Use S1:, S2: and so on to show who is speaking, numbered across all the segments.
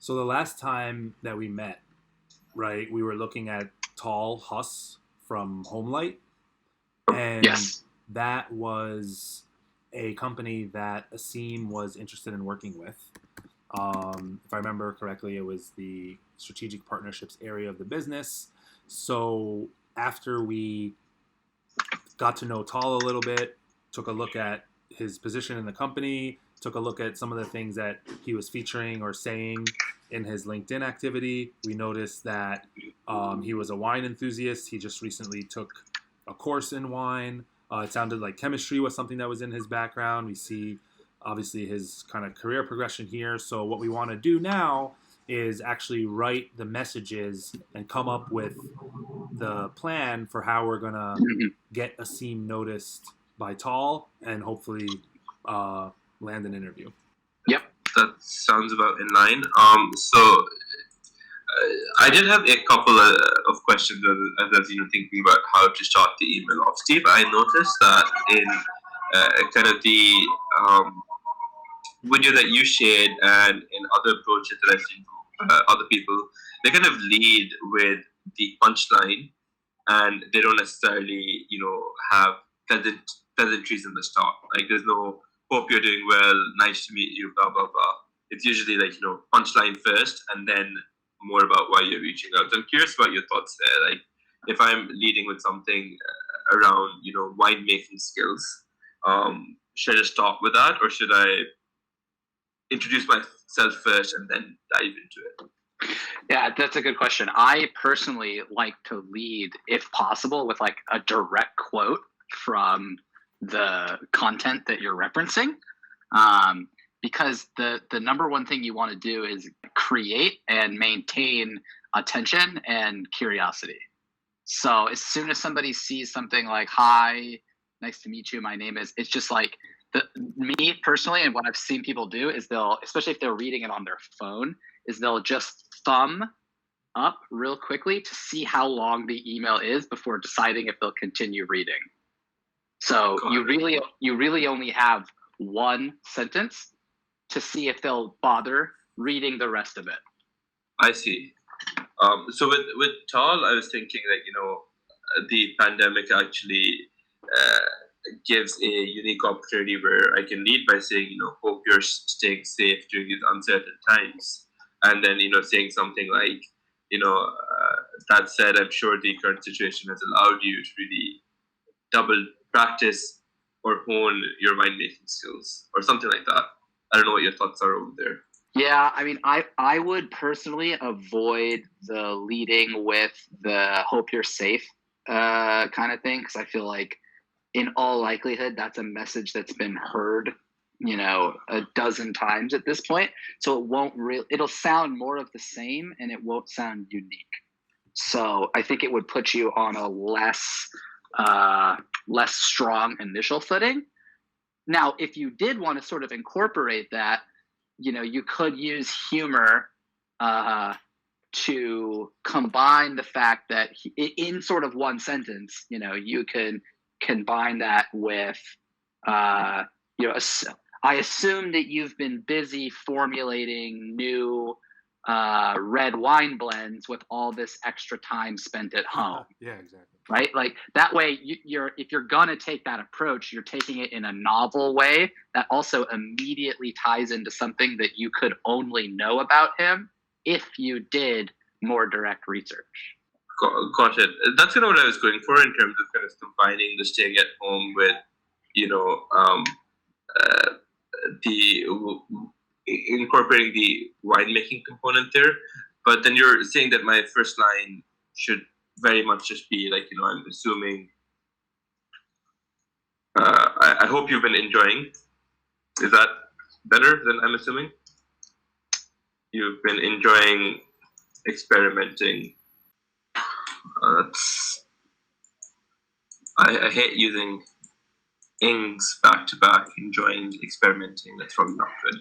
S1: So the last time that we met, right, we were looking at Tall Huss from Homelight, and
S2: Yes.
S1: that was a company that Asim was interested in working with. If I remember correctly, it was the strategic partnerships area of the business. So after we got to know Tall a little bit, took a look at his position in the company, took a look at some of the things that he was featuring or saying in his LinkedIn activity. We noticed that he was a wine enthusiast. He just recently took a course in wine. It sounded like chemistry was something that was in his background. We see obviously his kind of career progression here. So what we want to do now is actually write the messages and come up with the plan for how we're gonna
S2: Mhm.
S1: get Asim noticed by Tall and hopefully land an interview.
S2: Yep.
S3: That sounds about in line. I did have a couple of questions as thinking about how to start the email off. Steve, I noticed that in kind of the video that you shared and in other approaches that I've seen from other people, they kind of lead with the punchline, and they don't necessarily, have pleasant pleasantries in the start. Like there's no "hope you're doing well, nice to meet you," blah blah blah. It's usually like punchline first, and then more about why you're reaching out. So I'm curious about your thoughts there. Like if I'm leading with something around winemaking skills, should I start with that, or should I introduce myself first and then dive into it?
S2: Yeah, that's a good question. I personally like to lead, if possible, with like a direct quote from the content that you're referencing. Because the number one thing you want to do is create and maintain attention and curiosity. So as soon as somebody sees something like, "Hi, nice to meet you, my name is," it's just like me personally, and what I've seen people do is they'll, especially if they're reading it on their phone, is they'll just thumb up real quickly to see how long the email is before deciding if they'll continue reading. So you really only have one sentence to see if they'll bother reading the rest of it.
S3: I see. So with Tall, I was thinking that the pandemic actually gives a unique opportunity where I can lead by saying hope you're staying safe during these uncertain times, and then saying something like that said, I'm sure the current situation has allowed you to really double practice or hone your mind making skills or something like that. I don't know what your thoughts are over there.
S2: Yeah, I mean, I would personally avoid the leading with the "hope you're safe" kind of thing, because I feel like in all likelihood that's a message that's been heard a dozen times at this point, so it'll sound more of the same and it won't sound unique. So I think it would put you on a less strong initial footing. Now if you did want to sort of incorporate that, you could use humor to combine the fact that in sort of one sentence, you can combine that with, I assume that you've been busy formulating new red wine blends with all this extra time spent at home.
S1: Yeah, exactly.
S2: Right? Like that way, if you're gonna take that approach, you're taking it in a novel way that also immediately ties into something that you could only know about him if you did more direct research.
S3: Got it. That's kind of what I was going for in terms of kind of combining the staying at home with, the incorporating the winemaking component there. But then you're saying that my first line should very much just be like, I'm assuming. I hope you've been enjoying. Is that better than I'm assuming? You've been enjoying experimenting. I hate using ings back to back. Enjoying experimenting. That's probably not good.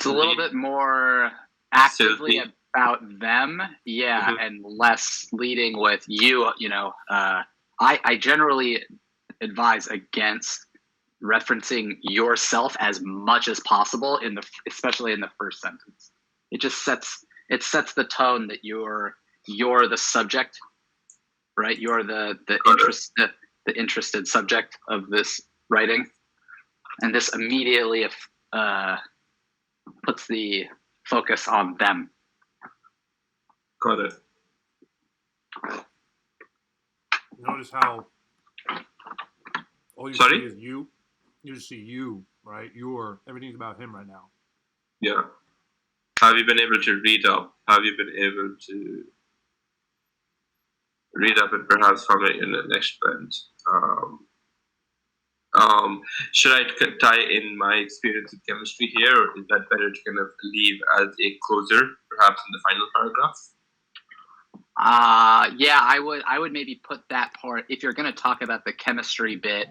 S2: It's a little bit more actively
S3: Silky.
S2: about them, and less leading with you. I generally advise against referencing yourself as much as possible especially in the first sentence. It just sets the tone that you're the subject, right? You're the interested subject of this writing, and this immediately puts the focus on them.
S3: Got it.
S1: Notice how all you
S3: Sorry?
S1: see is you. You just see you, right? Everything's about him right now.
S3: Yeah. Have you been able to read up? Have you been able to read up and perhaps comment in the next band? Should I tie in my experience with chemistry here, or is that better to kind of leave as a closer, perhaps in the final paragraph?
S2: I would maybe put that part, if you're going to talk about the chemistry bit.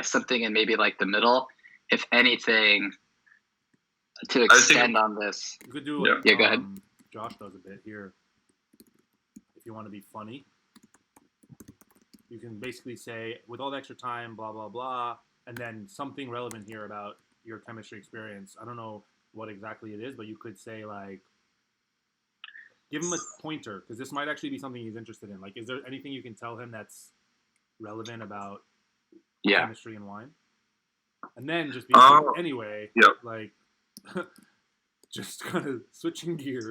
S2: Something in maybe like the middle, if anything, to extend on this.
S1: You could do it.
S2: Go ahead.
S1: Josh does a bit here. If you want to be funny, you can basically say, with all the extra time, blah, blah, blah, and then something relevant here about your chemistry experience. I don't know what exactly it is, but you could say, like, give him a pointer, because this might actually be something he's interested in. Like, is there anything you can tell him that's relevant about chemistry and wine? And then just be anyway, like, just kind of switching gears,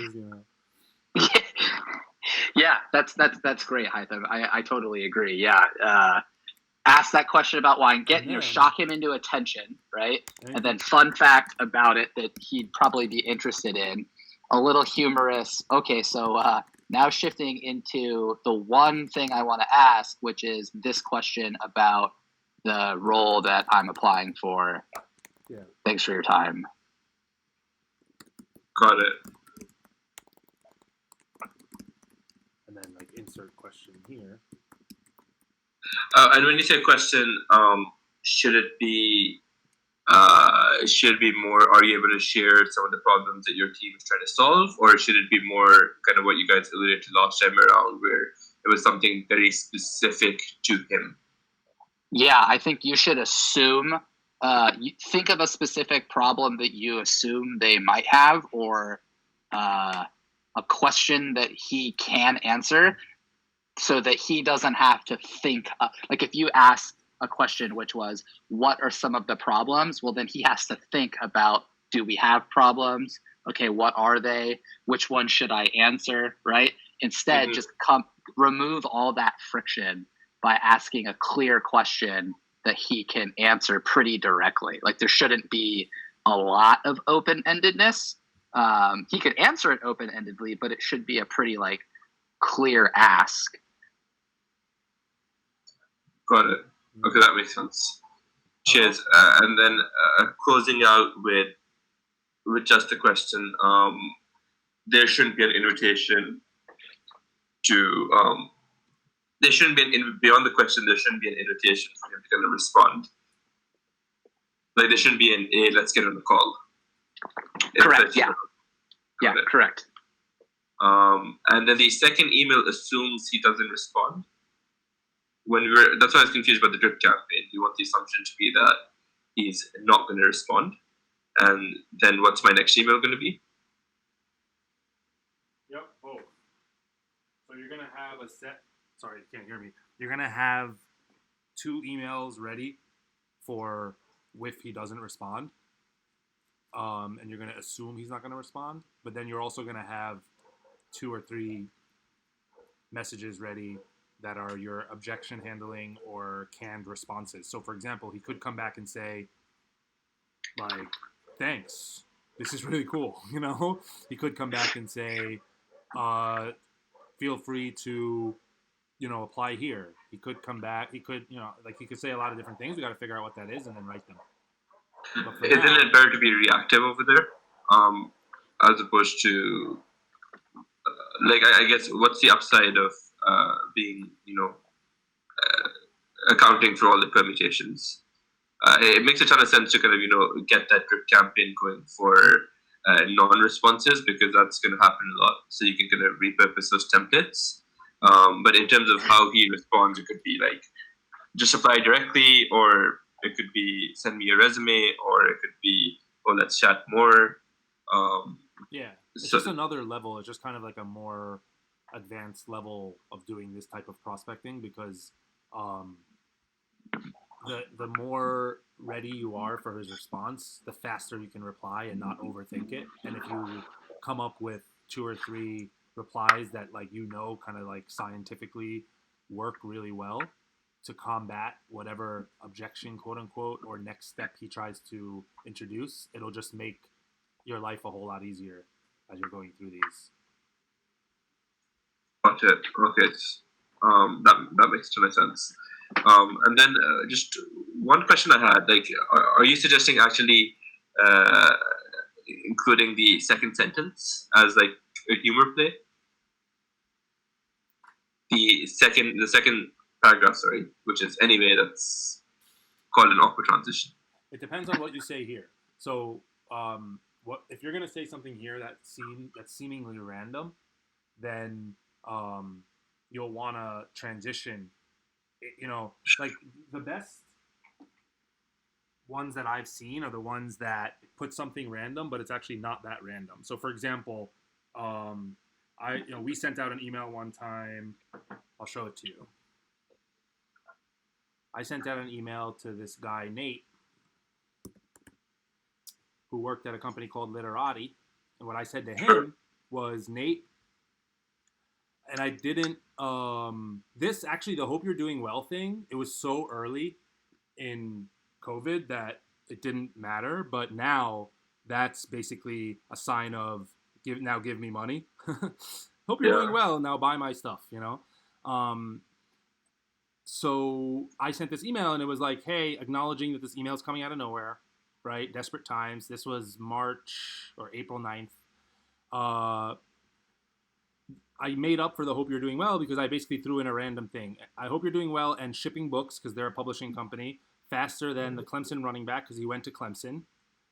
S2: Yeah, that's great, Haitham. I totally agree. Ask that question about wine, shock him into attention, right? And then fun fact about it that he'd probably be interested in, a little humorous. Okay, so now shifting into the one thing I want to ask, which is this question about the role that I'm applying for.
S1: Yeah.
S2: Thanks for your time.
S3: Got it.
S1: And then, like, insert question here.
S3: And when you say question, should it be more, are you able to share some of the problems that your team is trying to solve, or should it be more kind of what you guys alluded to last time around, where it was something very specific to him?
S2: Yeah, I think you should assume, you think of a specific problem that you assume they might have, or a question that he can answer, so that he doesn't have to think. Like if you ask a question which was, what are some of the problems? Well, then he has to think about, do we have problems? Okay, what are they? Which one should I answer, right? Instead, just remove all that friction by asking a clear question that he can answer pretty directly. Like there shouldn't be a lot of open-endedness. He could answer it open-endedly, but it should be a pretty like clear ask.
S3: Got it. Okay, that makes sense. Cheers. And then closing out with just a question. There shouldn't be an invitation to. There shouldn't be beyond the question. There shouldn't be an invitation for him to kind of respond. Like there shouldn't be an let's get on the call.
S2: Correct. Yeah. Yeah. Correct.
S3: And then the second email assumes he doesn't respond. That's why I was confused about the drip campaign. You want the assumption to be that he's not going to respond, and then what's my next email going to be?
S1: Yep, both. So you're going to have a set. Sorry, you can't hear me. You're going to have 2 emails ready for if he doesn't respond, and you're going to assume he's not going to respond. But then you're also going to have 2 or 3 messages ready that are your objection handling or canned responses. So, for example, he could come back and say, like, thanks, this is really cool, you know? He could come back and say, feel free to, apply here. He could come back, he could say a lot of different thing. We got to figure out what that is and then write them.
S3: Isn't it better to be reactive over there, as opposed to, I guess, what's the upside of being, accounting for all the permutations? it makes a ton of sense to kind of get that drip campaign going for non-responses, because that's going to happen a lot. So you can kind of repurpose those templates. But in terms of how he responds, it could be like just apply directly, or it could be send me a resume, or it could be, oh, let's chat more.
S1: Yeah, it's
S3: So
S1: just another level. It's just kind of like a more advanced level of doing this type of prospecting, because um, the more ready you are for his response, the faster you can reply and not overthink it. And if you come up with two or three replies that kind of like scientifically work really well to combat whatever objection, quote unquote, or next step he tries to introduce, it'll just make your life a whole lot easier as you're going through these.
S3: got it. Okay. That makes a ton of sense. And then just one question I had, like, are you suggesting actually uh, including the second sentence as like a humor play? The second paragraph, sorry, which is anyway, that's called an awkward transition.
S1: It depends on what you say here. So, what if you're gonna say something here that's seemingly random, then you'll want to transition. Like the best ones that I've seen are the ones that put something random, but it's actually not that random. So, for example, we sent out an email one time. I'll show it to you. I sent out an email to this guy Nate, who worked at a company called Literati, and what I said to him was, Nate, and I didn't. This actually, the "Hope You're Doing Well" thing. It was so early in COVID that it didn't matter, but now that's basically a sign of give me money. Hope you're doing well. Now buy my stuff. So I sent this email, and it was like, hey, acknowledging that this email is coming out of nowhere, right? Desperate times. This was March or April 9th. I made up for the "Hope You're Doing Well" because I basically threw in a random thing. I hope you're doing well and shipping books, because they're a publishing company, faster than the Clemson running back, because he went to Clemson.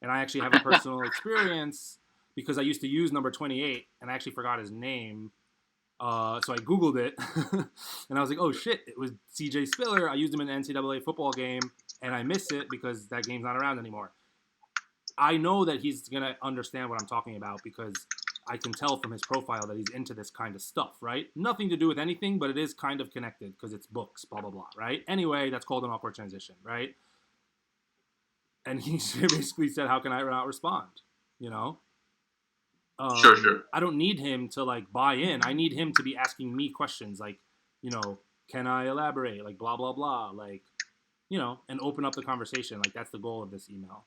S1: And I actually have a personal experience because I used to use number 28 and I actually forgot his name. So I Googled it and I was like, oh shit, it was CJ Spiller. I used him in an NCAA football game and I miss it because that game's not around anymore. I know that he's going to understand what I'm talking about because I can tell from his profile that he's into this kind of stuff, right? Nothing to do with anything, but it is kind of connected because it's books, blah, blah, blah, right? Anyway, that's called an awkward transition, right? And he basically said, how can I not respond?
S3: Sure.
S1: I don't need him to like buy in. I need him to be asking me questions like, can I elaborate? Like blah, blah, blah. Like, and open up the conversation. Like that's the goal of this email.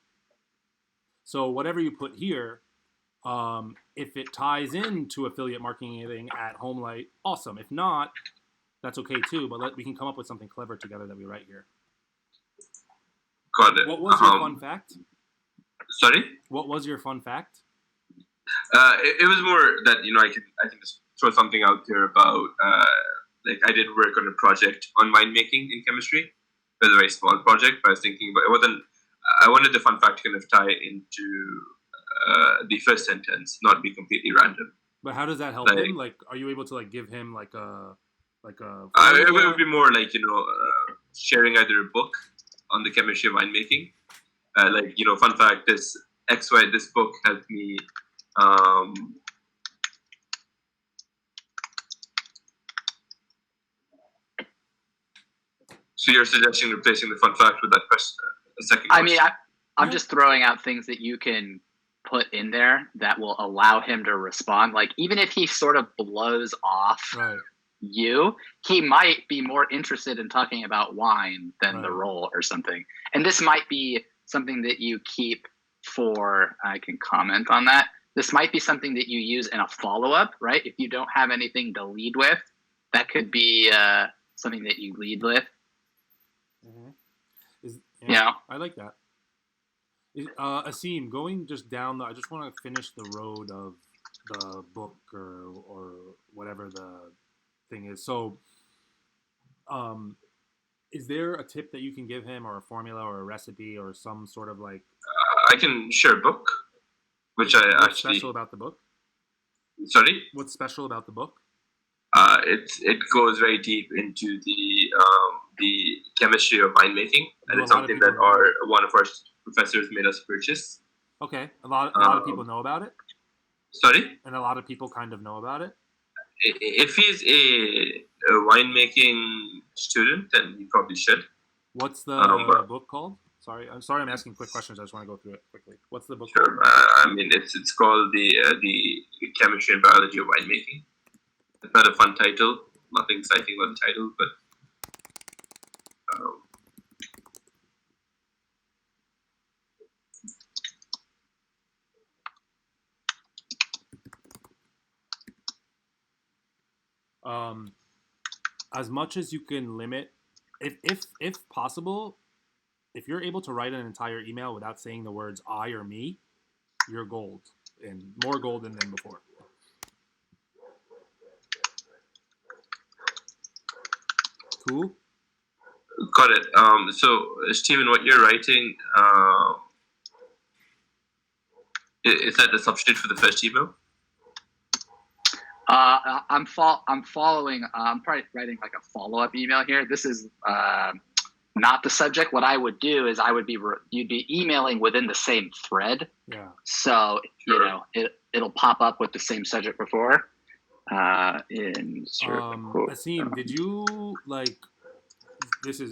S1: So whatever you put here, if it ties into affiliate marketing at Homelight, awesome. If not, that's okay too. But we can come up with something clever together that we write here.
S3: Got it.
S1: What was your fun fact?
S3: Sorry?
S1: What was your fun fact?
S3: It was more that I can just throw something out there about like I did work on a project on winemaking in chemistry. It was a very small project, but I was thinking, but it wasn't. I wanted the fun fact to kind of tie into the first sentence, not be completely random.
S1: But how does that help him? Like, are you able to like give him like a
S3: it would be more like sharing either a book on the chemistry of winemaking, fun fact: this book helped me. So you're suggesting replacing the fun fact with that question, a second question?
S2: I mean, I'm just throwing out things that you can put in there that will allow him to respond. Like, even if he sort of blows off you, he might be more interested in talking about wine than the role or something. And this might be something that you keep for, I can comment on that. This might be something that you use in a follow-up, right? If you don't have anything to lead with, that could be something that you lead with.
S1: Mm-hmm. I like that. Asim, going just down I just want to finish the road of the book or whatever the thing is. So, Is there a tip that you can give him, or a formula, or a recipe, or some sort of like
S3: I can share a book, which I
S1: what's
S3: actually.
S1: special about the book?
S3: Sorry.
S1: What's special about the book?
S3: It goes very deep into the chemistry of winemaking, and
S1: Do a
S3: it's
S1: lot of
S3: something
S1: people
S3: that
S1: know?
S3: one of our professors made us purchase.
S1: Okay, a lot of people
S3: Um,
S1: know about it,
S3: Sorry,
S1: and a lot of people kind of know about it.
S3: if he's a winemaking student, then he probably should.
S1: What's the
S3: But
S1: book called? Sorry, I'm asking quick questions. I just want to go through it quickly. What's the book called?
S3: sure, I mean it's called the chemistry and biology of winemaking. It's not a fun title, nothing exciting about the title, but um,
S1: Um, as much as you can limit, if possible, if you're able to write an entire email without saying the words I or me, you're gold, and more gold than before. Cool.
S3: got it. So Stephen, what you're writing, is that the substitute for the first email?
S2: I'm following. I'm probably writing like a follow-up email here. This is not the subject. What I would do is you'd be emailing within the same thread.
S1: Yeah.
S2: So
S3: Sure.
S2: it'll pop up with the same subject before. Insert quote.
S1: Asim, did you like?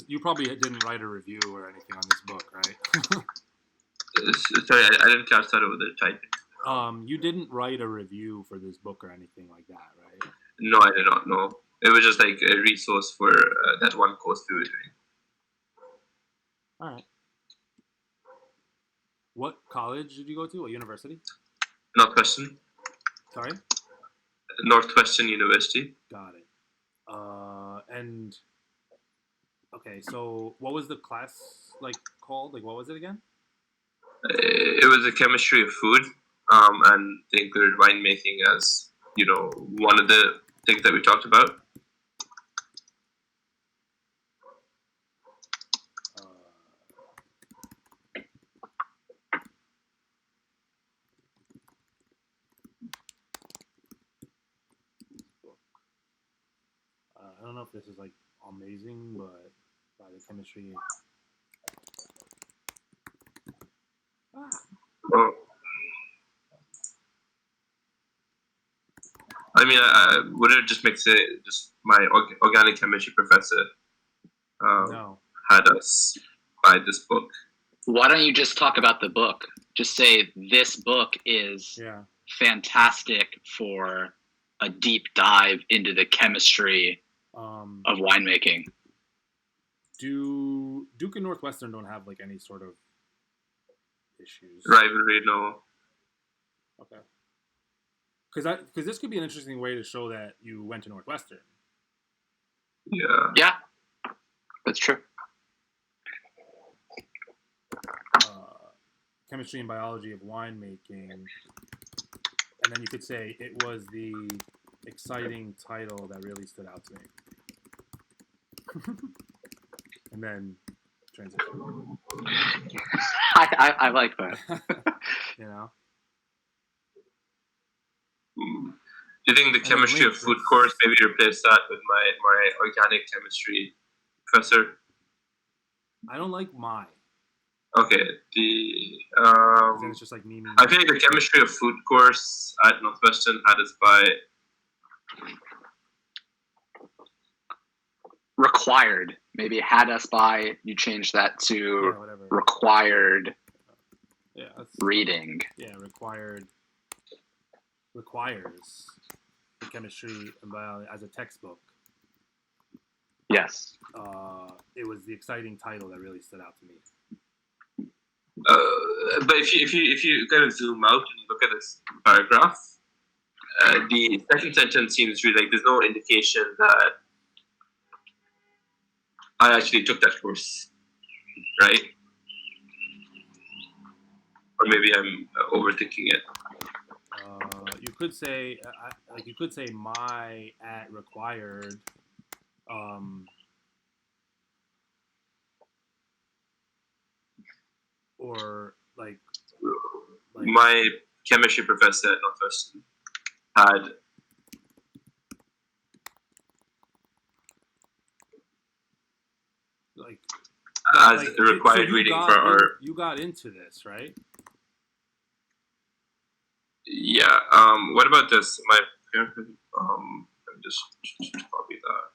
S1: You probably didn't write a review or anything on this book, right?
S3: Sorry, I didn't catch that over the typing.
S1: You didn't write a review for this book or anything like that, right?
S3: No, I did not know. It was just like a resource for that one course we were doing.
S1: All right. What college did you go to? What university?
S3: Northwestern.
S1: Sorry?
S3: Northwestern University.
S1: Got it. And okay, so what was the class like called? Like, what was it again?
S3: It was a chemistry of food, and they included winemaking as one of the things that we talked about.
S1: I don't know if this is like amazing, but by the chemistry.
S3: Well, I mean, would it just make it just my organic chemistry professor
S1: No.
S3: had us buy this book?
S2: Why don't you just talk about the book? Just say this book is fantastic for a deep dive into the chemistry of winemaking.
S1: Duke and Northwestern don't have like any sort of issues.
S3: Rivalry, no.
S1: Okay. Because this could be an interesting way to show that you went to Northwestern.
S3: Yeah.
S2: Yeah, that's true.
S1: Chemistry and biology of winemaking, and then you could say it was the exciting title that really stood out to me. And then transition.
S2: I like that.
S1: You know?
S3: Do you think the chemistry of food course maybe replace that with my organic chemistry professor?
S1: I don't like my.
S3: Okay,
S1: Then it's just like me.
S3: I think the chemistry of food course at Northwestern had us by
S2: required. Maybe had us by. You change that to required.
S1: Yeah,
S2: reading.
S1: Yeah, requires the chemistry and biology as a textbook.
S2: Yes.
S1: It was the exciting title that really stood out to me.
S3: But if you kind of zoom out and look at this paragraph, the second sentence seems really like there's no indication that I actually took that course, right? Or maybe I'm overthinking it.
S1: You could say my at required. or like
S3: my chemistry professor at Northwestern had
S1: like
S3: as
S1: like
S3: a required reading for our
S1: you got into this, right?
S3: yeah. What about this? My let me just copy that.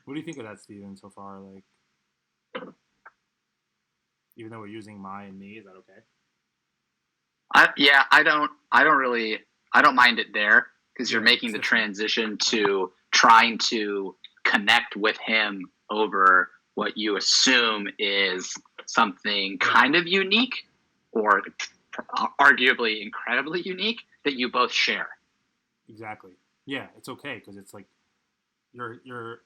S1: What do you think of that, Steven, so far? Like, even though we're using my and me, is that okay?
S2: I don't mind it there because you're
S1: Yeah,
S2: making
S1: it's
S2: the
S1: different.
S2: transition to trying to connect with him over what you assume is something kind of unique or arguably incredibly unique that you both share.
S1: Exactly. Yeah, it's okay because it's like you're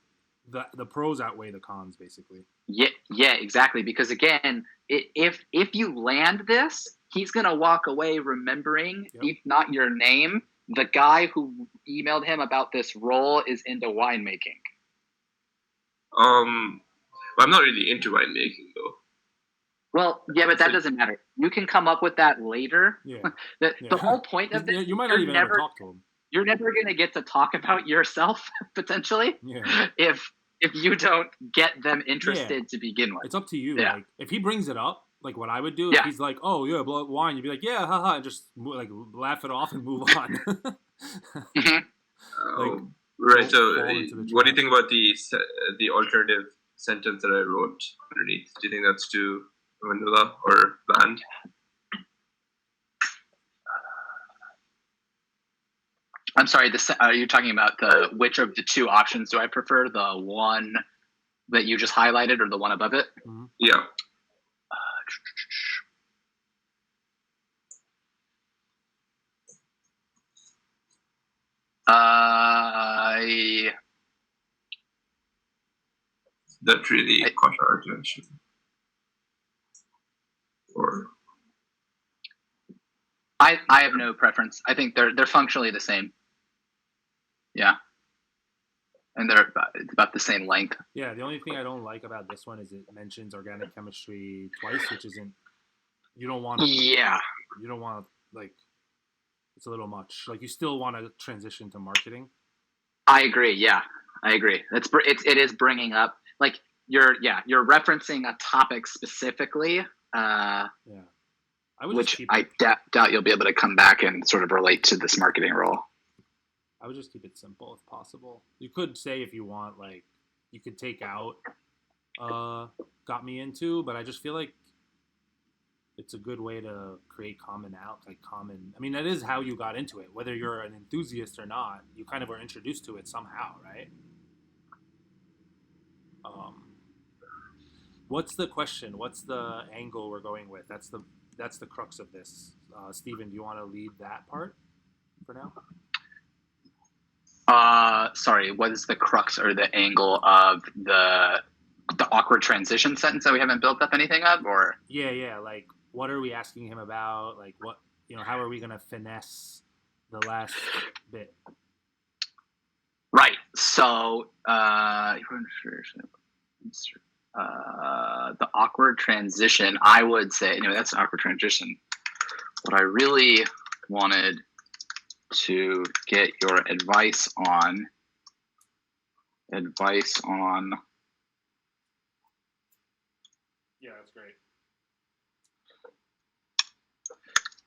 S1: the pros outweigh the cons, basically.
S2: Yeah, exactly. Because again, if you land this, he's gonna walk away remembering,
S1: Yep.
S2: if not your name, the guy who emailed him about this role is into winemaking.
S3: I'm not really into winemaking though.
S2: Well, yeah, but that doesn't matter. You can come up with that later.
S1: Yeah.
S2: The whole point of this,
S1: you might not even ever talk to him.
S2: You're never gonna get to talk about yourself potentially.
S1: Yeah.
S2: If you don't get them interested to begin with.
S1: It's up to you.
S2: Yeah.
S1: Like, if he brings it up, like what I would do, if he's like, "Oh yeah, blood wine," you'd be like, "Yeah, haha," and just like laugh it off and move on.
S2: Mm-hmm.
S3: Right. So, what do you think about the alternative sentence that I wrote underneath? Do you think that's too vanilla or bland?
S2: I'm sorry. Are you talking about which of the two options do I prefer? The one that you just highlighted, or the one above it?
S1: Mm-hmm.
S3: Yeah. That really caught our attention. Or
S2: I have no preference. I think they're functionally the same. Yeah. And they're about the same length.
S1: Yeah, the only thing I don't like about this one is it mentions organic chemistry twice, which isn't. You don't want.
S2: Yeah.
S1: You don't want like. It's a little much. Like you still want to transition to marketing.
S2: I agree. Yeah, I agree. It is bringing up like you're referencing a topic specifically.
S1: Yeah.
S2: Which I doubt you'll be able to come back and sort of relate to this marketing role.
S1: I would just keep it simple if possible. You could say if you want, like, you could take out got me into, but I just feel like it's a good way to create common. I mean, that is how you got into it. Whether you're an enthusiast or not, you kind of were introduced to it somehow, right? What's the question? What's the angle we're going with? That's the crux of this. Steven, do you want to lead that part for now?
S2: Sorry, what is the crux or the angle of the awkward transition sentence that we haven't built up anything of, or?
S1: Yeah. Like, what are we asking him about? Like, what, how are we going to finesse the last bit?
S2: Right. So, the awkward transition, I would say, that's an awkward transition. What I really wanted to get your advice on.
S1: Yeah, that's great.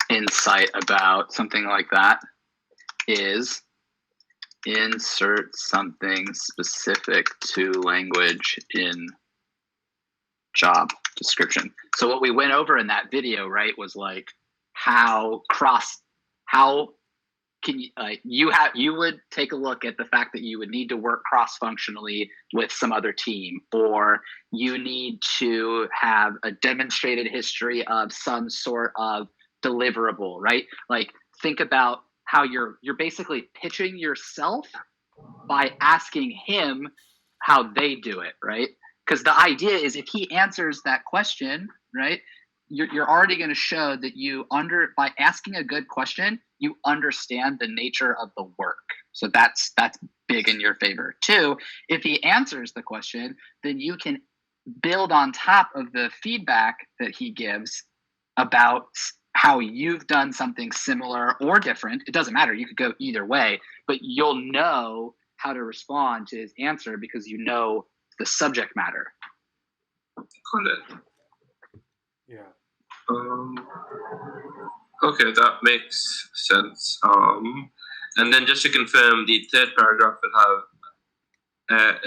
S2: Insight about something like that is insert something specific to language in job description. So what we went over in that video, right, was like how can you would take a look at the fact that you would need to work cross-functionally with some other team, or you need to have a demonstrated history of some sort of deliverable, right? Like, think about how you're basically pitching yourself by asking him how they do it, right? Because the idea is if he answers that question, right, you're already going to show that by asking a good question, you understand the nature of the work. So that's big in your favor. 2, if he answers the question, then you can build on top of the feedback that he gives about how you've done something similar or different. It doesn't matter. You could go either way, but you'll know how to respond to his answer because you know the subject matter.
S3: Got it.
S1: Yeah.
S3: Okay, that makes sense. And then just to confirm, the third paragraph will have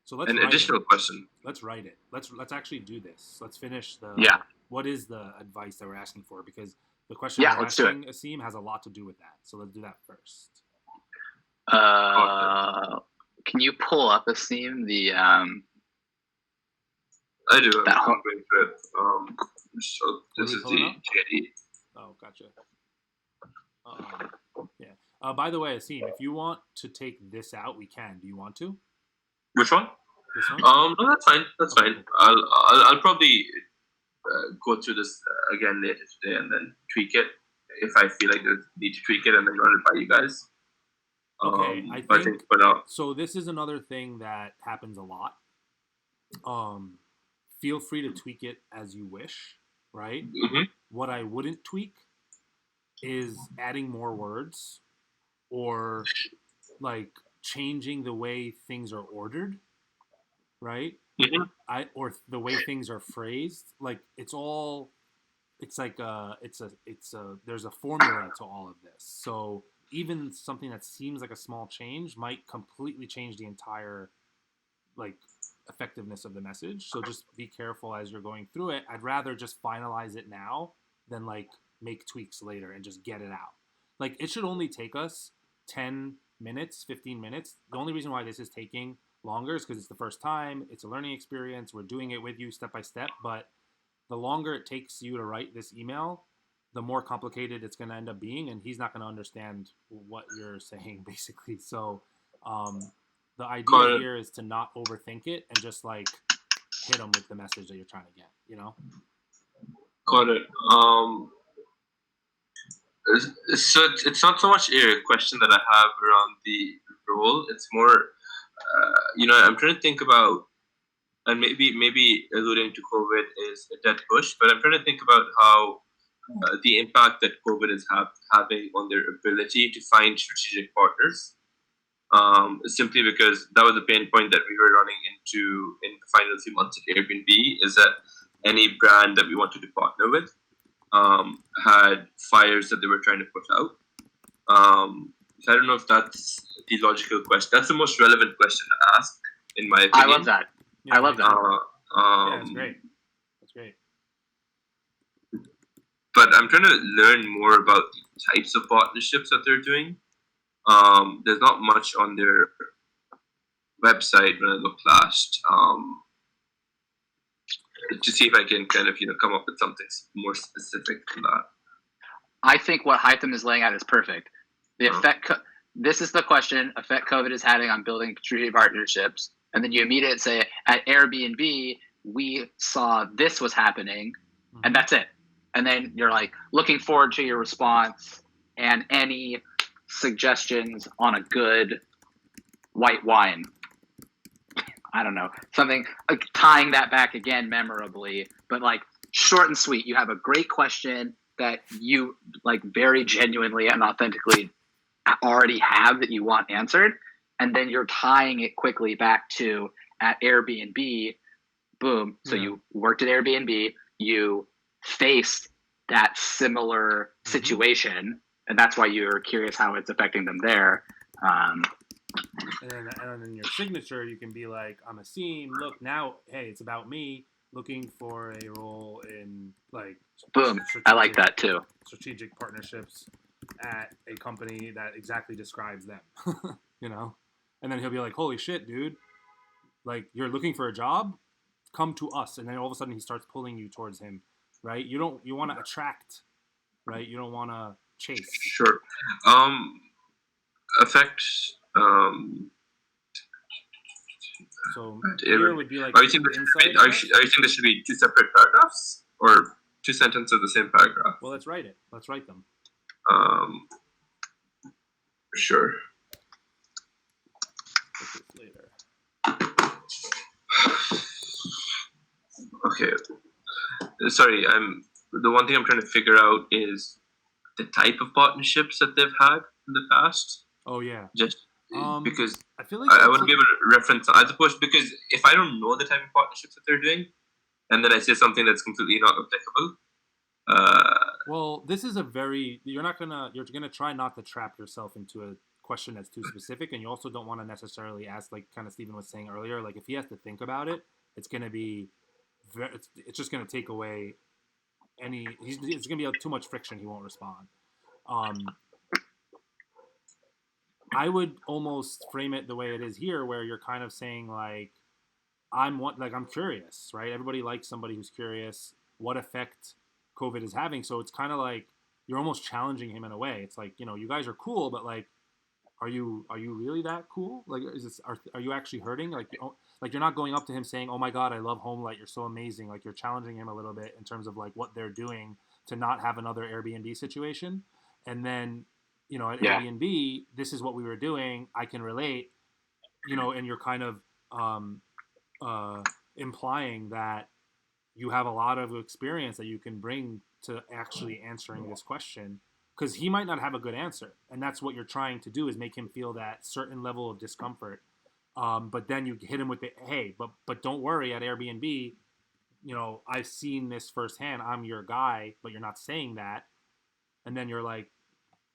S1: So let's
S3: an
S1: write
S3: additional
S1: it.
S3: question.
S1: Let's write it. Let's actually do this. Let's finish the.
S2: Yeah.
S1: What is the advice that we're asking for? Because the question
S2: Yeah,
S1: we're
S2: let's do
S1: asking, Asim, has a lot to do with that. So let's do that first.
S2: Can you pull up, Asim, the
S3: I do.
S2: that
S3: I'm
S2: whole-
S3: going through it. So this is the JD.
S1: Oh, gotcha. Yeah. By the way, Asim, if you want to take this out, we can. Do you want to?
S3: Which one?
S1: This one?
S3: No, that's fine. That's
S1: Okay,
S3: fine.
S1: cool.
S3: I'll probably go through this again later today and then tweak it if I feel like there's need to tweak it and then run it by you guys.
S1: Okay,
S3: I think for now.
S1: So this is another thing that happens a lot. Feel free to tweak it as you wish, right?
S3: Mm-hmm.
S1: What I wouldn't tweak is adding more words or like changing the way things are ordered, right?
S3: Mm-hmm.
S1: Or the way things are phrased. Like it's like there's a formula to all of this. So even something that seems like a small change might completely change the entire like effectiveness of the message. So just be careful as you're going through it. I'd rather just finalize it now than like make tweaks later and just get it out. Like it should only take us 10 minutes, 15 minutes. The only reason why this is taking longer is because it's the first time. It's a learning experience. We're doing it with you step by step. But the longer it takes you to write this email, the more complicated it's going to end up being. And he's not going to understand what you're saying, basically. So the idea here is to not overthink it and just like hit them with the message that you're trying to get, you know?
S3: Got it. So it's not so much a question that I have around the role. It's more, I'm trying to think about, and maybe alluding to COVID is a dead push, but I'm trying to think about how the impact that COVID is having on their ability to find strategic partners. Simply because that was a pain point that we were running into in the final few months at Airbnb, is that any brand that we wanted to partner with had fires that they were trying to put out. So I don't know if that's the logical question. That's the most relevant question to ask, in my opinion.
S2: I love that.
S1: Yeah,
S2: I love that.
S1: Yeah, that's great. That's great.
S3: But I'm trying to learn more about the types of partnerships that they're doing. There's not much on their website when I looked last. To see if I can kind of come up with something more specific than that.
S2: I think what Hytham is laying out is perfect. The effect. This is the question: effect COVID is having on building strategic partnerships, and then you immediately say, at Airbnb, we saw this was happening, and that's it. And then you're like looking forward to your response and any suggestions on a good white wine. I don't know, something like tying that back again memorably, but like short and sweet. You have a great question that you like very genuinely and authentically already have that you want answered. And then you're tying it quickly back to at Airbnb, boom. So you worked at Airbnb, you faced that similar situation, and that's why you're curious how it's affecting them there.
S1: And then in your signature, you can be like, I'm Asim. Look, now, hey, it's about me looking for a role in like.
S2: Boom. I like that too.
S1: Strategic partnerships at a company that exactly describes them, And then he'll be like, holy shit, dude. Like, you're looking for a job? Come to us. And then all of a sudden he starts pulling you towards him, right? You want to attract, right? You don't want to chase.
S3: Sure. Effects.
S1: So here would be like
S3: are you think there should be two separate paragraphs, or two sentences of the same paragraph.
S1: Well, let's write it. Let's write them.
S3: Sure.
S1: Later.
S3: Okay. Sorry, the one thing I'm trying to figure out is the type of partnerships that they've had in the past.
S1: Oh yeah.
S3: Just because
S1: I feel like
S3: I want to be able to reference as opposed because if I don't know the type of partnerships that they're doing, and then I say something that's completely not applicable.
S1: Well, this is a very you're gonna try not to trap yourself into a question that's too specific, and you also don't want to necessarily ask, like kind of Stephen was saying earlier, like if he has to think about it, it's gonna be it's just gonna take away it's gonna be too much friction. He won't respond. I would almost frame it the way it is here, where you're kind of saying like, I'm curious, right? Everybody likes somebody who's curious. What effect COVID is having? So it's kind of like you're almost challenging him in a way. It's like, you guys are cool, but like, are you really that cool? Like, are you actually hurting? Like you're not going up to him saying, "Oh my God, I love Homelight. You're so amazing." Like you're challenging him a little bit in terms of like what they're doing to not have another Airbnb situation, and then at Airbnb, this is what we were doing. I can relate, and you're kind of implying that you have a lot of experience that you can bring to actually answering this question, because he might not have a good answer, and that's what you're trying to do, is make him feel that certain level of discomfort. But then you hit him with the, hey, but don't worry, at Airbnb, I've seen this firsthand. I'm your guy, but you're not saying that. And then you're like,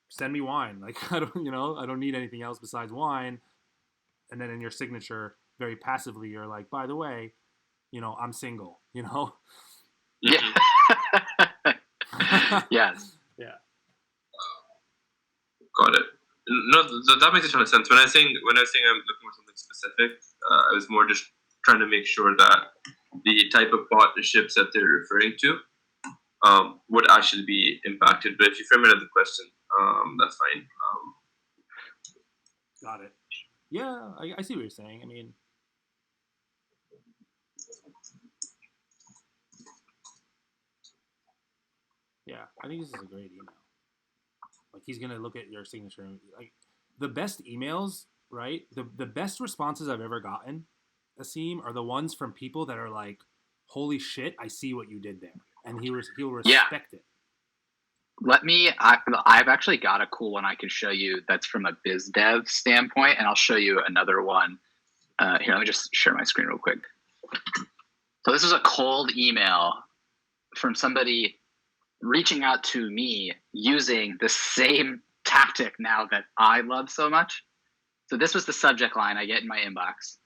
S1: send me wine. Like, I don't need anything else besides wine. And then in your signature, very passively, you're like, by the way, I'm single,
S2: Yeah.
S1: Yes. Yeah.
S3: Got it. No, that makes a ton of sense. When I was saying I'm looking for something specific, I was more just trying to make sure that the type of partnerships that they're referring to would actually be impacted. But if you frame it as a question, that's fine.
S1: Got it. Yeah, I see what you're saying. I mean, yeah, I think this is a great email. Like, he's gonna look at your signature and like the best emails, right? The best responses I've ever gotten, Asim, are the ones from people that are like, "Holy shit, I see what you did there," and he'll respect it.
S2: I've actually got a cool one I can show you that's from a biz dev standpoint, and I'll show you another one. Here, let me just share my screen real quick. So this is a cold email from somebody reaching out to me using the same tactic now that I love so much. So this was the subject line I get in my inbox.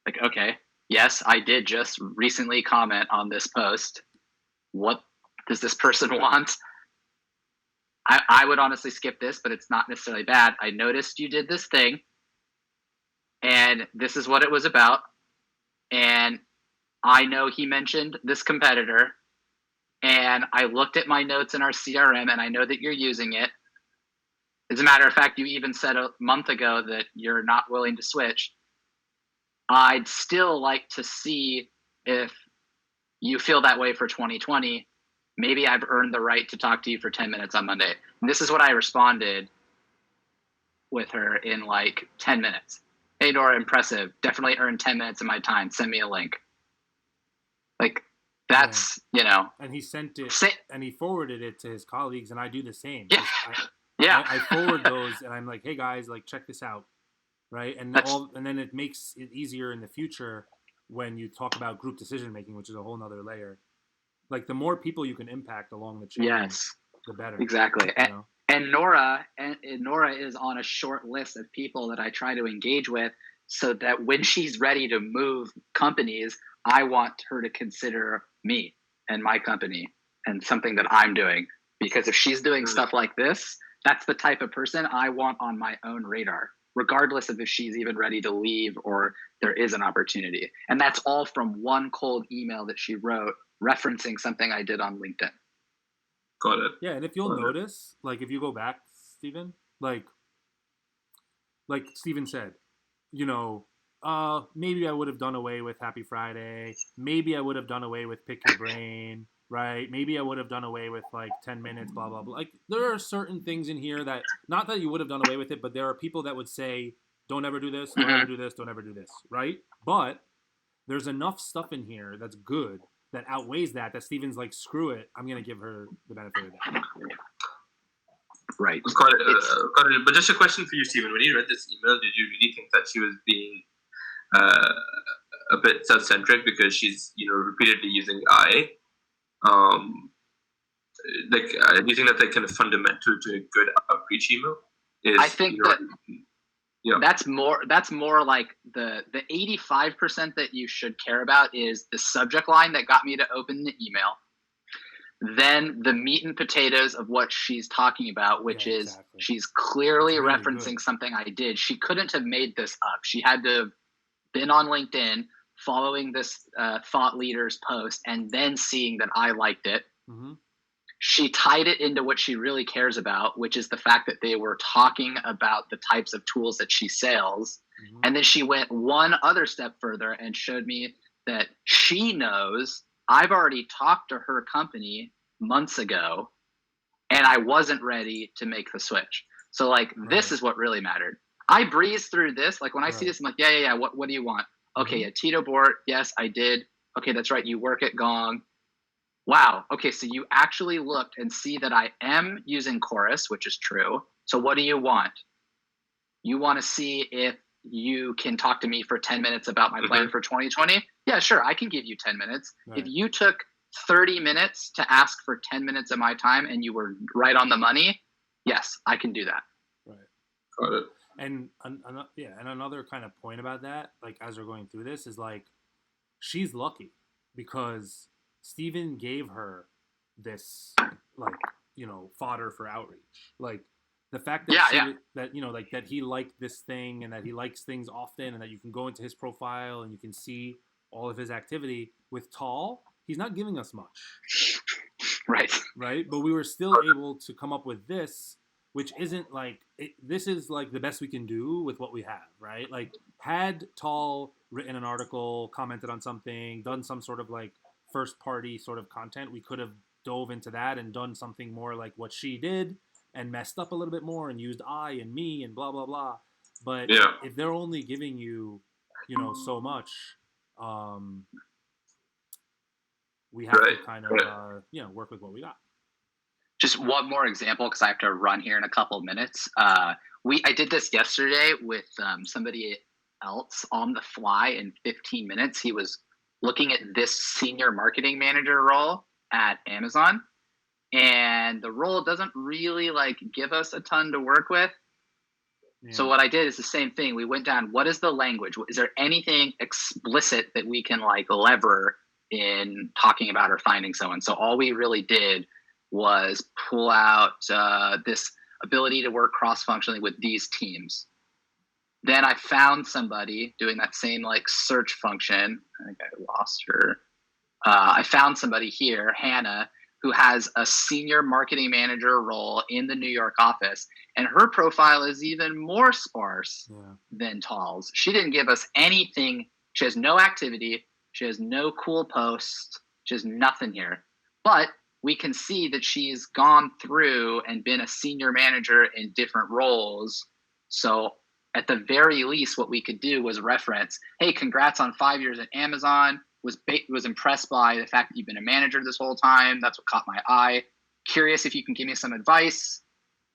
S2: Like, okay, yes, I did just recently comment on this post. What does this person want? I would honestly skip this, but it's not necessarily bad. I noticed you did this thing, and this is what it was about. And I know he mentioned this competitor, and I looked at my notes in our CRM, and I know that you're using it. As a matter of fact, you even said a month ago that you're not willing to switch. I'd still like to see if you feel that way for 2020. Maybe I've earned the right to talk to you for 10 minutes on Monday. And this is what I responded with her in like 10 minutes. Hey, Nora, impressive. Definitely earned 10 minutes of my time. Send me a link. Like, that's,
S1: And he sent it, and he forwarded it to his colleagues, and I do the same.
S2: Yeah.
S1: I forward those, and I'm like, hey, guys, like, check this out, right? And then it makes it easier in the future when you talk about group decision-making, which is a whole nother layer. Like, the more people you can impact along the chain, the better.
S2: Exactly. And Nora is on a short list of people that I try to engage with, so that when she's ready to move companies, I want her to consider me and my company and something that I'm doing. Because if she's doing stuff like this, that's the type of person I want on my own radar, regardless of if she's even ready to leave or there is an opportunity. And that's all from one cold email that she wrote referencing something I did on LinkedIn.
S3: Got it.
S1: Yeah, and if you'll notice, like, if you go back, Stephen, like Stephen said, maybe I would have done away with Happy Friday. Maybe I would have done away with Pick Your Brain. right? Maybe I would have done away with like 10 minutes, blah, blah, blah. Like, there are certain things in here that, not that you would have done away with it, but there are people that would say, don't ever do this, don't ever
S2: Hmm.
S1: do this, don't ever do this, right? But there's enough stuff in here that's good that outweighs that Steven's like, screw it, I'm going to give her the benefit of the doubt.
S2: Right.
S3: Got it, got it. But just a question for you, Stephen. When you read this email, did you really think that she was being uh, a bit self-centric because she's, repeatedly using I? Um, do you think that's like kind of fundamental to a good outreach email?
S2: I think that
S3: yeah.
S2: that's more like the 85% that you should care about is the subject line that got me to open the email. Then the meat and potatoes of what she's talking about, which is
S1: exactly.
S2: she's clearly
S1: It's really
S2: referencing
S1: good.
S2: something I did. She couldn't have made this up. She had to have been on LinkedIn, following this thought leader's post, and then seeing that I liked it.
S1: Mm-hmm.
S2: She tied it into what she really cares about, which is the fact that they were talking about the types of tools that she sells.
S1: Mm-hmm.
S2: And then she went one other step further and showed me that she knows I've already talked to her company months ago and I wasn't ready to make the switch. So like, this is what really mattered. I breeze through this. Like when I see this, I'm like, yeah. What do you want? Okay.
S1: Mm-hmm.
S2: A Tito board. Yes, I did. Okay. That's right. You work at Gong. Wow. Okay. So you actually looked and see that I am using Chorus, which is true. So what do you want? You want to see if you can talk to me for 10 minutes about my plan for 2020? Yeah, sure. I can give you 10 minutes.
S1: Right.
S2: If you took 30 minutes to ask for 10 minutes of my time and you were right on the money, yes, I can do that.
S1: Right.
S3: Got it.
S1: And another kind of point about that, like as we're going through this, is like she's lucky because Steven gave her this like, fodder for outreach. Like the fact that that he liked this thing and that he likes things often and that you can go into his profile and you can see all of his activity with Tall, he's not giving us much. Right? But we were still able to come up with this, which isn't like this is like the best we can do with what we have, right? Like had Tall written an article, commented on something, done some sort of like first party sort of content, we could have dove into that and done something more like what she did and messed up a little bit more and used I and me and blah blah blah. But if they're only giving you, so much, we have to kind of work with what we got.
S2: Just one more example, because I have to run here in a couple of minutes. I did this yesterday with somebody else on the fly in 15 minutes. He was looking at this senior marketing manager role at Amazon, and the role doesn't really like give us a ton to work with. Yeah. So what I did is the same thing. We went down, what is the language? Is there anything explicit that we can like lever in talking about or finding someone? So all we really did was pull out this ability to work cross-functionally with these teams. Then I found somebody doing that same like search function. I think I lost her. I found somebody here, Hannah, who has a senior marketing manager role in the New York office. And her profile is even more sparse than Tall's. She didn't give us anything. She has no activity. She has no cool posts. She has nothing here. But we can see that she's gone through and been a senior manager in different roles. So at the very least, what we could do was reference, hey, congrats on 5 years at Amazon. Was impressed by the fact that you've been a manager this whole time. That's what caught my eye. Curious if you can give me some advice.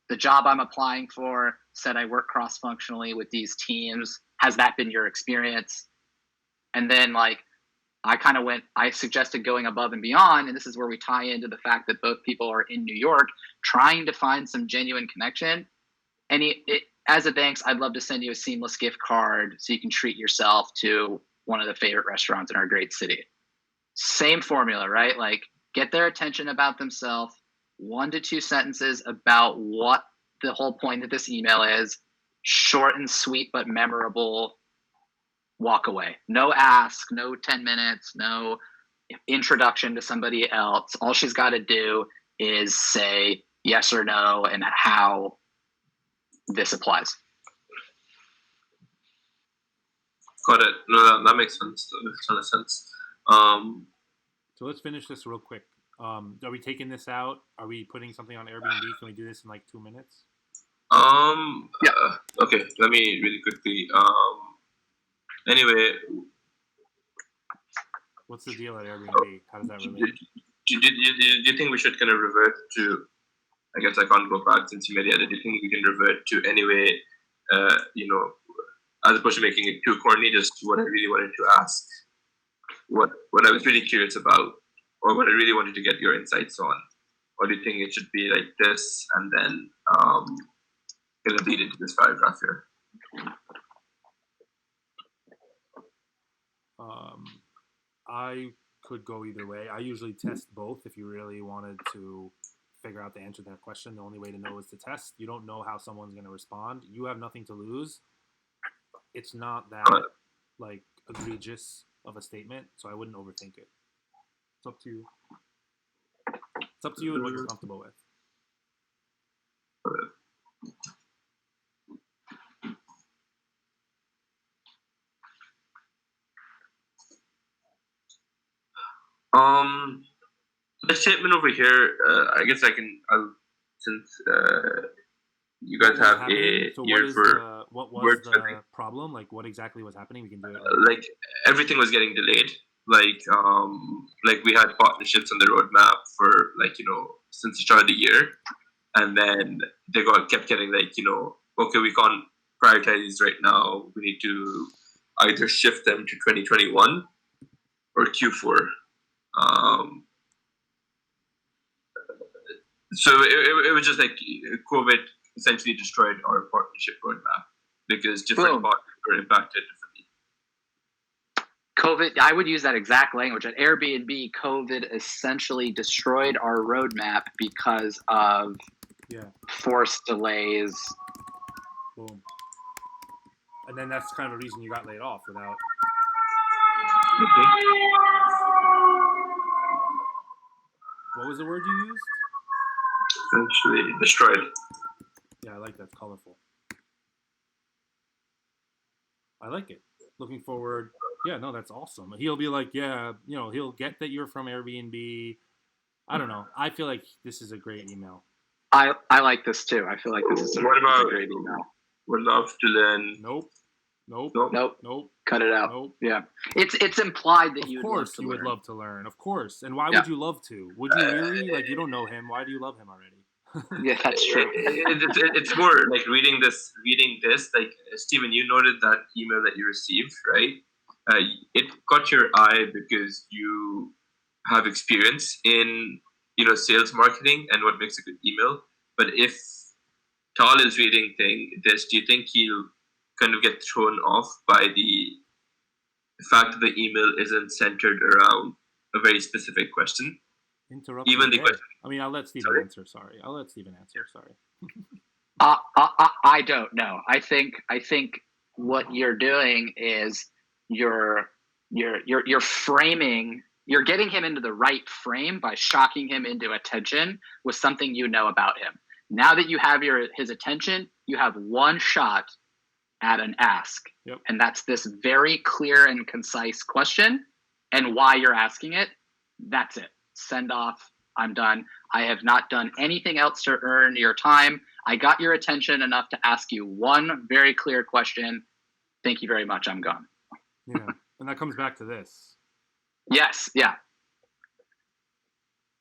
S2: The job I'm applying for said I work cross-functionally with these teams. Has that been your experience? And then like, I suggested going above and beyond, and this is where we tie into the fact that both people are in New York trying to find some genuine connection. And as a thanks, I'd love to send you a seamless gift card so you can treat yourself to one of the favorite restaurants in our great city. Same formula, right? Like get their attention about themselves, 1 to 2 sentences about what the whole point of this email is, short and sweet, but memorable. Walk away. No ask, no 10 minutes, no introduction to somebody else. All she's got to do is say yes or no and how this applies.
S3: Got it. No, that makes sense. That makes a ton of sense.
S1: So let's finish this real quick. Are we taking this out? Are we putting something on Airbnb? Can we do this in like 2 minutes?
S2: Yeah.
S3: Okay, let me really quickly. Anyway,
S1: What's the deal at Airbnb? How does that
S3: do,
S1: relate?
S3: do you think we should kind of revert to? I guess I can't go back since you made it. Do you think we can revert to anyway? As opposed to making it too corny, just what I really wanted to ask, what I was really curious about, or what I really wanted to get your insights on. Or do you think it should be like this, and then gonna lead into this paragraph here?
S1: I could go either way. I usually test both if you really wanted to figure out the answer to that question. The only way to know is to test. You don't know how someone's going to respond. You have nothing to lose. It's not that like egregious of a statement, so I wouldn't overthink it. It's up to you. It's up to you and what you're comfortable with.
S3: The statement over here, I guess since you guys have a
S1: so
S3: year for
S1: what was the problem? Like, what exactly was happening? We can do it.
S3: Like everything was getting delayed. Like we had partnerships on the roadmap for since the start of the year, and then they kept getting okay, we can't prioritize these right now. We need to either shift them to 2021 or Q4. So it was just like COVID essentially destroyed our partnership roadmap because different partners were impacted differently.
S2: COVID, I would use that exact language. At Airbnb, COVID essentially destroyed our roadmap because of forced delays.
S1: Boom. And then that's kind of the reason you got laid off without... What was the word you used?
S3: Essentially destroyed.
S1: Yeah, I like that. It's colorful. I like it. Looking forward. Yeah, no, that's awesome. He'll be like, he'll get that you're from Airbnb. I don't know. I feel like this is a great email.
S2: I like this too. I feel like this is a great email.
S3: Would love to learn.
S1: Nope.
S2: Cut it out.
S1: Nope.
S2: Yeah. It's implied that you
S1: would love to learn. Of course. And why would you love to? Would you really? Like, you don't know him. Why do you love him already?
S2: Yeah, that's true.
S3: It's more like reading this. Like, Stephen, you noted that email that you received, right? It caught your eye because you have experience in sales marketing and what makes a good email. But if Tal is reading this, do you think he'll kind of get thrown off by the fact that the email isn't centered around a very specific question?
S1: Even the question. I mean, I'll let Stephen answer. Sorry.
S2: I don't know. I think what you're doing is you're framing. You're getting him into the right frame by shocking him into attention with something you know about him. Now that you have his attention, you have one shot at an ask.
S1: Yep.
S2: And that's this very clear and concise question and why you're asking it. That's it. Send off. I'm done. I have not done anything else to earn your time. I got your attention enough to ask you one very clear question. Thank you very much. I'm gone.
S1: Yeah. And that comes back to this.
S2: Yes. Yeah.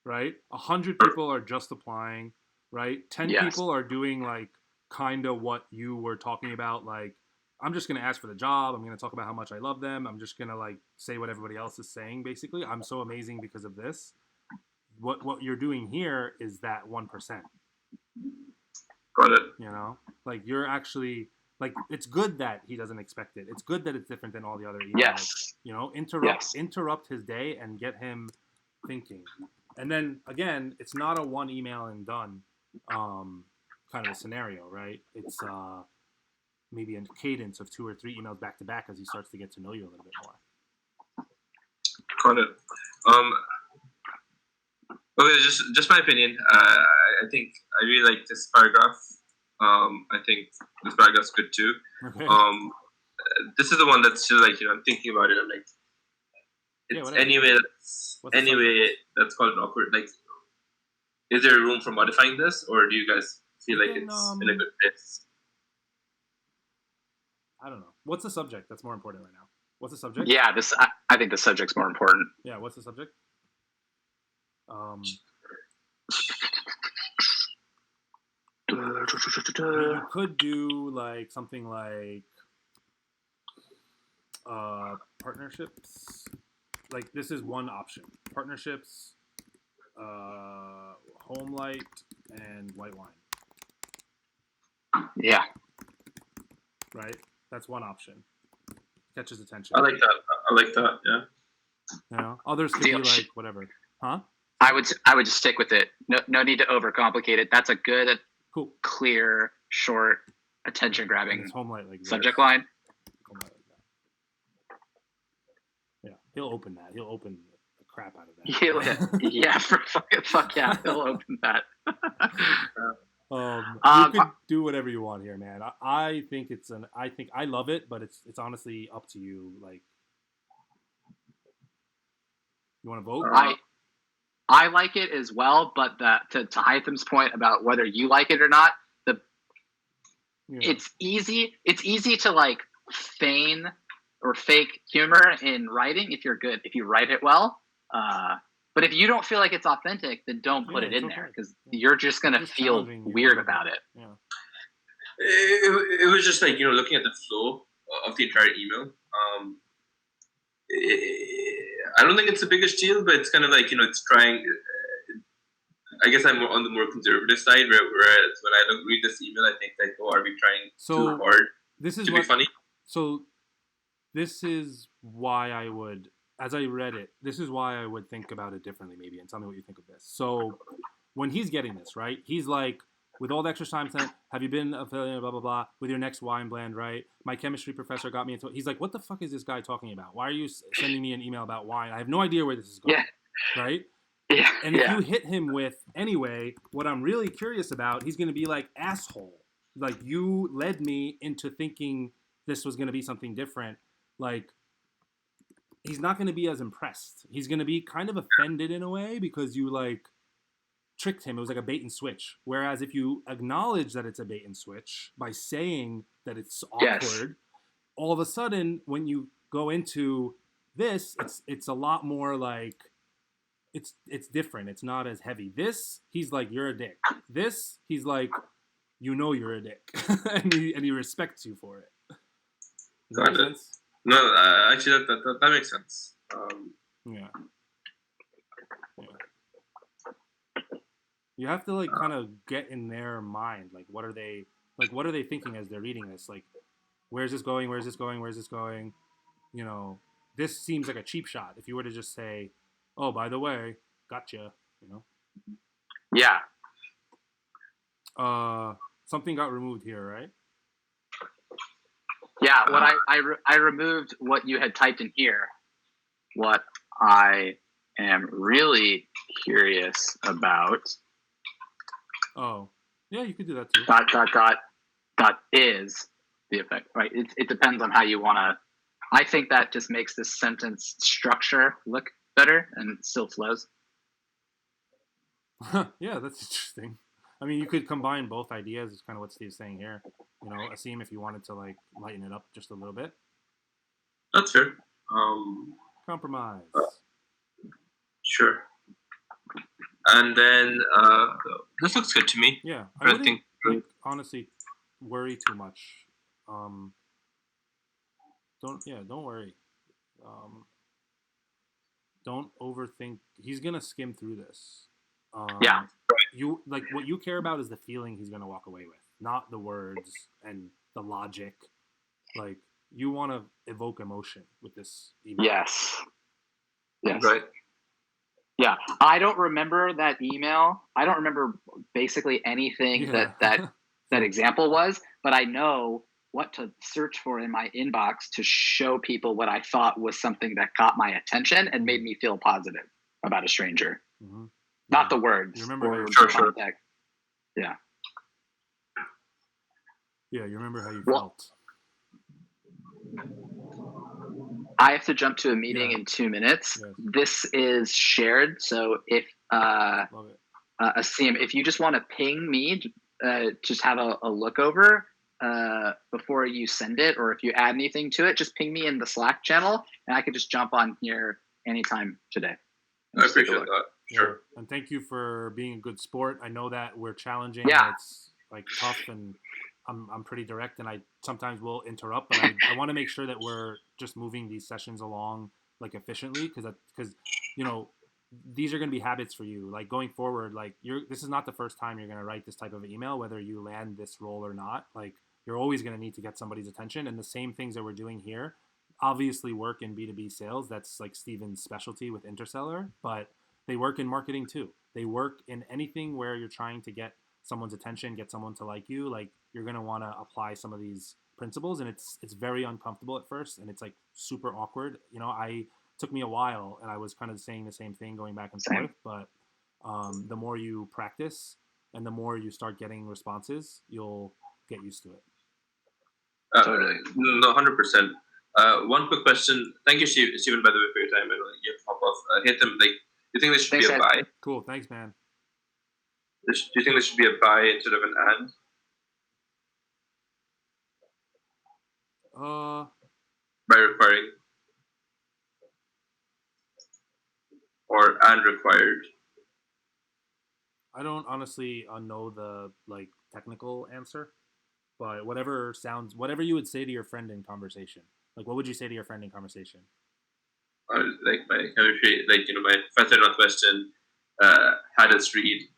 S1: Right? 100 people are just applying, right? 10 people are doing like kind of what you were talking about. Like, I'm just going to ask for the job. I'm going to talk about how much I love them. I'm just going to like say what everybody else is saying. Basically, I'm so amazing because of this. What you're doing here is that 1%.
S3: Got it.
S1: Like you're actually like, it's good that he doesn't expect it. It's good that it's different than all the other emails.
S2: Yes.
S1: Interrupt his day and get him thinking. And then again, it's not a one email and done kind of a scenario, right? It's maybe a cadence of 2 or 3 emails back to back as he starts to get to know you a little bit more.
S3: Got it. Okay, just my opinion. I think I really like this paragraph. I think this paragraph's good too.
S1: Okay.
S3: This is the one that's still like, I'm thinking about it. I'm like,
S1: Yeah,
S3: It's
S1: whatever. What's the
S3: anyway
S1: subject?
S3: that's called an awkward. Like, is there room for modifying this, or do you guys feel
S1: You
S3: like
S1: can,
S3: it's in a good place?
S1: I don't know. What's the subject? That's more important right now. What's the subject?
S2: Yeah, I think the subject's more important.
S1: Yeah, what's the subject? You could do like something like partnerships. Like this is one option. Partnerships, home light, and white wine.
S2: Yeah.
S1: Right? That's one option. Catches attention.
S3: I like that. Yeah.
S1: You know, others could be like whatever. Huh?
S2: I would just stick with it. No need to overcomplicate it. That's a good,
S1: cool,
S2: clear, short, attention grabbing
S1: home light like
S2: subject line.
S1: Home light like that. Yeah, he'll open that. He'll open the crap out of that.
S2: Yeah, fuck yeah, he'll open that.
S1: You could do whatever you want here, man. I think I love it, but it's honestly up to you. Like, you want to vote?
S2: I like it as well, but to Hytham's point about whether you like it or not, it's easy to like feign or fake humor in writing if you're good, if you write it well. But if you don't feel like it's authentic, then don't put it in there because you're just gonna feel weird about it.
S1: Yeah.
S3: It was just like, looking at the flow of the entire email. I don't think it's the biggest deal, but it's kind of like, it's trying. I guess I'm on the more conservative side, whereas when I read this email, I think like, are we trying too hard to be funny?
S1: So this is why I would, as I read it, this is why I would think about it differently maybe, and tell me what you think of this. So when he's getting this, right, he's like, with all the extra time spent, have you been affiliated, blah, blah, blah, with your next wine blend, right? My chemistry professor got me into it. He's like, what the fuck is this guy talking about? Why are you sending me an email about wine? I have no idea where this is going, right?
S2: Yeah.
S1: And if you hit him with, anyway, what I'm really curious about, he's going to be like, asshole. Like, you led me into thinking this was going to be something different. Like, he's not going to be as impressed. He's going to be kind of offended in a way because you, like, tricked him. It was like a bait and switch. Whereas if you acknowledge that it's a bait and switch by saying that it's awkward, all of a sudden when you go into this, it's a lot more like it's different. It's not as heavy. This, he's like, you're a dick. This, he's like, you're a dick, and he respects you for it. Does that make sense?
S3: No, actually that makes sense.
S1: Yeah. You have to like kind of get in their mind. Like, what are they thinking as they're reading this? Like, where's this going? Where's this going? Where's this going? This seems like a cheap shot. If you were to just say, "Oh, by the way, gotcha,"
S2: Yeah.
S1: Something got removed here, right?
S2: Yeah. What I removed what you had typed in here. What I am really curious about.
S1: Oh, yeah, you could do that too.
S2: Dot is the effect, right? It depends on how you want to. I think that just makes this sentence structure look better and it still flows.
S1: Yeah, that's interesting. I mean, you could combine both ideas. It's kind of what Steve's saying here. Asim, if you wanted to like lighten it up just a little bit.
S3: That's fair.
S1: Compromise.
S3: Sure. And then this looks good to me.
S1: Yeah, I wouldn't honestly worry too much. Don't worry. Don't overthink. He's gonna skim through this. You like what you care about is the feeling he's gonna walk away with, not the words and the logic. Like, you want to evoke emotion with this email.
S2: Yes.
S3: Right.
S2: Yeah, I don't remember that email. I don't remember basically anything that example was, but I know what to search for in my inbox to show people what I thought was something that got my attention and made me feel positive about a stranger.
S1: Mm-hmm.
S2: Not the words.
S1: You remember
S2: or
S3: sure.
S2: Yeah.
S1: Yeah, you remember how you felt.
S2: I have to jump to a meeting
S1: Yeah.
S2: in 2 minutes.
S1: Yes.
S2: This is shared, so if
S1: Love it.
S2: Asim, if you just want to ping me, just have a look over before you send it, or if you add anything to it, just ping me in the Slack channel, and I could just jump on here anytime today.
S3: I appreciate that. Sure.
S1: Yeah. And thank you for being a good sport. I know that we're challenging.
S2: Yeah.
S1: And it's like tough, and I'm pretty direct, and I sometimes will interrupt, but I want to make sure that we're just moving these sessions along like efficiently, because you know these are going to be habits for you. Like going forward, like this is not the first time you're going to write this type of email, whether you land this role or not. Like you're always going to need to get somebody's attention, and the same things that we're doing here obviously work in B2B sales. That's like Steven's specialty with Interseller, but they work in marketing too. They work in anything where you're trying to get someone's attention, get someone to like you. Like you're going to want to apply some of these principles, and it's very uncomfortable at first, and it's like super awkward. You know, I took me a while, and I was kind of saying the same thing going back and forth, but the more you practice and the more you start getting responses, you'll get used to it.
S3: Totally. No, 100%. One quick question. Thank you, Steven, by the way, for your time. I know you have to hop off. Hit them. Like, do you think this should be a buy?
S1: Cool. Thanks, man.
S3: Do you think this should be a buy instead of an and? By requiring. Or and required.
S1: I don't honestly know the like technical answer, but whatever you would say to your friend in conversation. Like, what would you say to your friend in conversation?
S3: Like my chemistry, like my professor in Northwestern had us read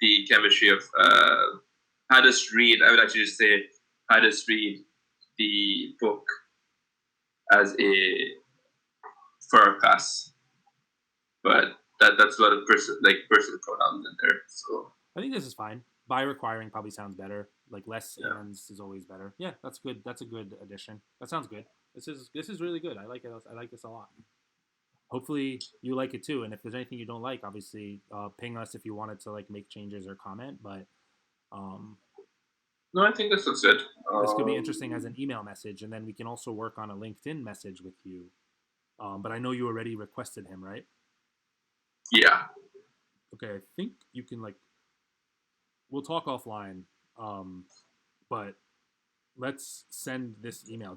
S3: the chemistry of had us read. I would actually just say had us read the book as for our class, but that's a lot of personal pronouns in there. So
S1: I think this is fine. By requiring probably sounds better. Like less ands is always better. Yeah, that's good. That's a good addition. That sounds good. This is really good. I like it. I like this a lot. Hopefully you like it too. And if there's anything you don't like, obviously ping us if you wanted to like make changes or comment. But
S3: no, I think this looks good.
S1: This could be interesting as an email message, and then we can also work on a LinkedIn message with you. But I know you already requested him, right?
S3: Yeah.
S1: Okay, I think you can like. We'll talk offline, but let's send this email.